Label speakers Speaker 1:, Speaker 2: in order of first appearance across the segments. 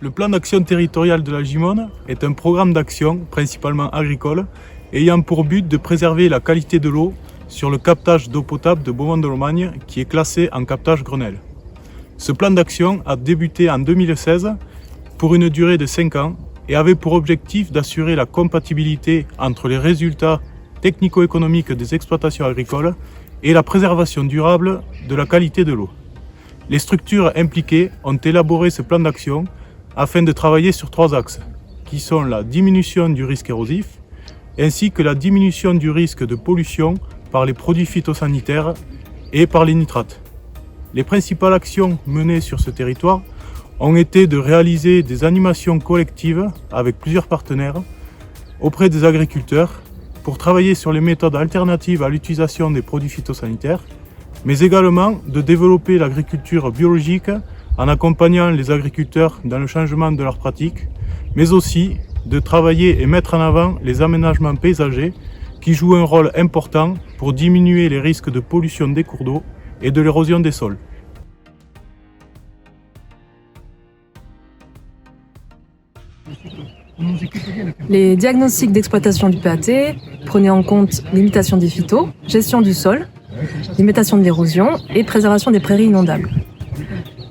Speaker 1: Le plan d'action territorial de la Gimone est un programme d'action, principalement agricole, ayant pour but de préserver la qualité de l'eau sur le captage d'eau potable de Beaumont-de-Lomagne qui est classé en captage Grenelle. Ce plan d'action a débuté en 2016 pour une durée de 5 ans et avait pour objectif d'assurer la compatibilité entre les résultats technico-économiques des exploitations agricoles et la préservation durable de la qualité de l'eau. Les structures impliquées ont élaboré ce plan d'action afin de travailler sur 3 axes, qui sont la diminution du risque érosif, ainsi que la diminution du risque de pollution par les produits phytosanitaires et par les nitrates. Les principales actions menées sur ce territoire ont été de réaliser des animations collectives avec plusieurs partenaires auprès des agriculteurs pour travailler sur les méthodes alternatives à l'utilisation des produits phytosanitaires, mais également de développer l'agriculture biologique en accompagnant les agriculteurs dans le changement de leurs pratiques, mais aussi de travailler et mettre en avant les aménagements paysagers qui jouent un rôle important pour diminuer les risques de pollution des cours d'eau et de l'érosion des sols.
Speaker 2: Les diagnostics d'exploitation du PAT prenaient en compte limitation des phytos, gestion du sol, limitation de l'érosion et préservation des prairies inondables.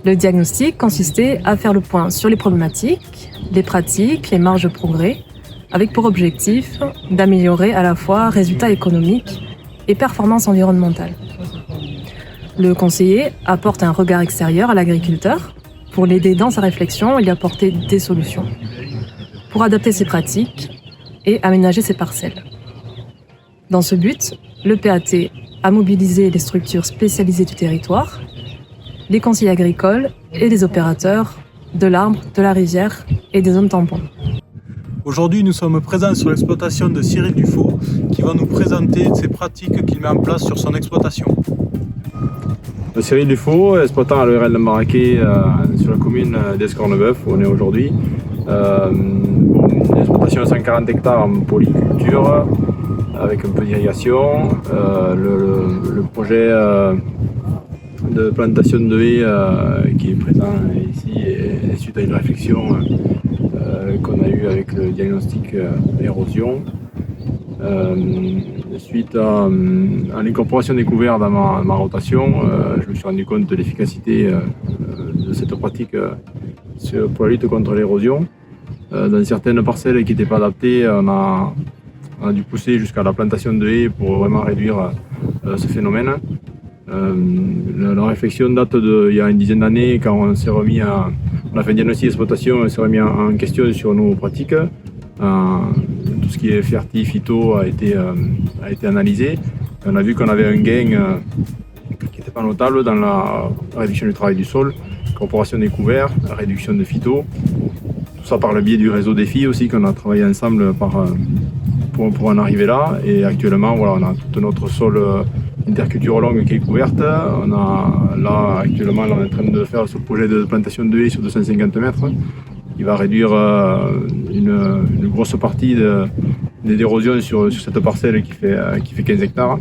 Speaker 2: Le diagnostic consistait à faire le point sur les problématiques, les pratiques, les marges de progrès, avec pour objectif d'améliorer à la fois résultats économiques et performances environnementales. Le conseiller apporte un regard extérieur à l'agriculteur pour l'aider dans sa réflexion et lui apporter des solutions, pour adapter ses pratiques et aménager ses parcelles. Dans ce but, le PAT a mobilisé les structures spécialisées du territoire, les conseillers agricoles et les opérateurs de l'arbre, de la rivière et des zones tampons.
Speaker 1: Aujourd'hui, nous sommes présents sur l'exploitation de Cyril Dufaux qui va nous présenter ses pratiques qu'il met en place sur son exploitation.
Speaker 3: Cyril Dufaux, exploitant à l'ERL de Maraquet sur la commune d'Escornebeuf où on est aujourd'hui. Une exploitation de 140 hectares en polyculture avec un peu d'irrigation. Le projet de plantation de haies qui est présent ici et suite à une réflexion qu'on a eue avec le diagnostic érosion. Suite à l'incorporation des couverts dans ma rotation, je me suis rendu compte de l'efficacité de cette pratique pour la lutte contre l'érosion. Dans certaines parcelles qui n'étaient pas adaptées, on a dû pousser jusqu'à la plantation de haies pour vraiment réduire ce phénomène. La réflexion date d'il y a une dizaine d'années quand on a fait un diagnostic d'exploitation, on s'est remis en question sur nos pratiques. Tout ce qui est ferti, phyto a été analysé. On a vu qu'on avait un gain qui n'était pas notable dans la réduction du travail du sol, incorporation des couverts, la réduction de phyto. Tout ça par le biais du réseau défi aussi qu'on a travaillé ensemble pour en arriver là. Et actuellement, voilà, on a tout notre sol interculture longue qui est couverte. Actuellement, on est en train de faire ce projet de plantation de haies sur 250 mètres qui va réduire une grosse partie d'érosion sur cette parcelle qui fait 15 hectares.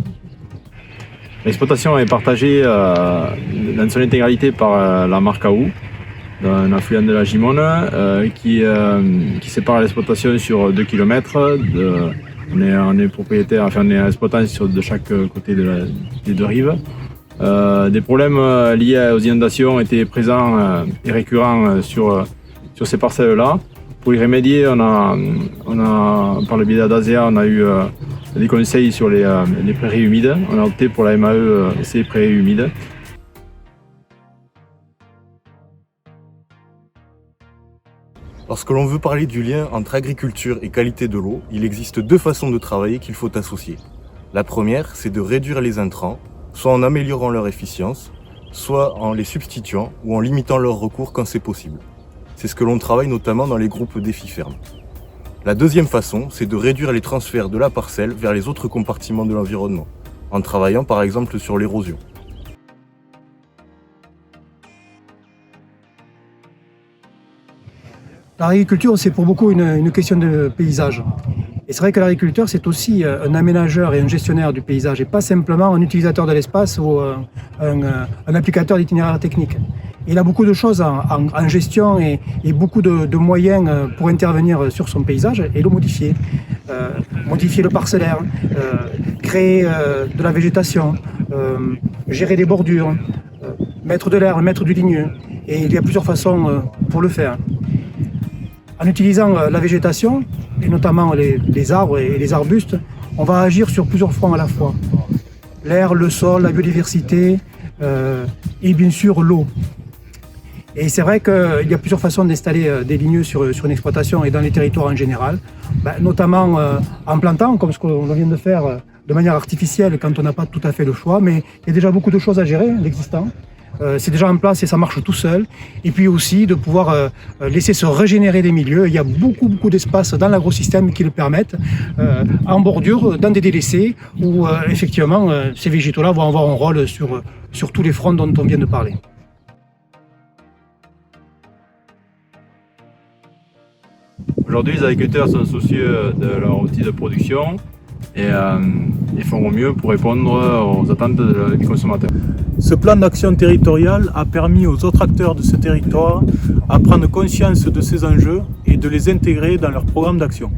Speaker 3: L'exploitation est partagée dans son intégralité par la Marcaou, un affluent de la Gimone, qui sépare l'exploitation sur 2 km. On est propriétaire, enfin on est exploitant de chaque côté des 2 rives. Des problèmes liés aux inondations étaient présents et récurrents sur ces parcelles-là. Pour y remédier, on a par le biais d'ADASEA, on a eu des conseils sur les prairies humides. On a opté pour la MAE ces prairies humides.
Speaker 4: Lorsque l'on veut parler du lien entre agriculture et qualité de l'eau, il existe 2 façons de travailler qu'il faut associer. La première, c'est de réduire les intrants, soit en améliorant leur efficience, soit en les substituant ou en limitant leur recours quand c'est possible. C'est ce que l'on travaille notamment dans les groupes défis fermes. La deuxième façon, c'est de réduire les transferts de la parcelle vers les autres compartiments de l'environnement, en travaillant par exemple sur l'érosion.
Speaker 5: L'agriculture, c'est pour beaucoup une question de paysage. Et c'est vrai que l'agriculteur, c'est aussi un aménageur et un gestionnaire du paysage, et pas simplement un utilisateur de l'espace ou un applicateur d'itinéraire technique. Il a beaucoup de choses en gestion et beaucoup de moyens pour intervenir sur son paysage et le modifier. Modifier le parcellaire, créer de la végétation, gérer des bordures, mettre de l'herbe, mettre du ligneux. Et il y a plusieurs façons pour le faire. En utilisant la végétation, et notamment les arbres et les arbustes, on va agir sur plusieurs fronts à la fois. L'air, le sol, la biodiversité et bien sûr l'eau. Et c'est vrai qu'il y a plusieurs façons d'installer des ligneux sur une exploitation et dans les territoires en général, notamment en plantant, comme ce qu'on vient de faire de manière artificielle quand on n'a pas tout à fait le choix, mais il y a déjà beaucoup de choses à gérer, l'existant. C'est déjà en place et ça marche tout seul. Et puis aussi de pouvoir laisser se régénérer des milieux. Il y a beaucoup d'espace dans l'agrosystème qui le permettent, en bordure, dans des délaissés, où effectivement ces végétaux-là vont avoir un rôle sur tous les fronts dont on vient de parler.
Speaker 3: Aujourd'hui, les agriculteurs sont soucieux de leur outil de production et ils font au mieux pour répondre aux attentes des consommateurs.
Speaker 1: Ce plan d'action territorial a permis aux autres acteurs de ce territoire à prendre conscience de ces enjeux et de les intégrer dans leur programme d'action.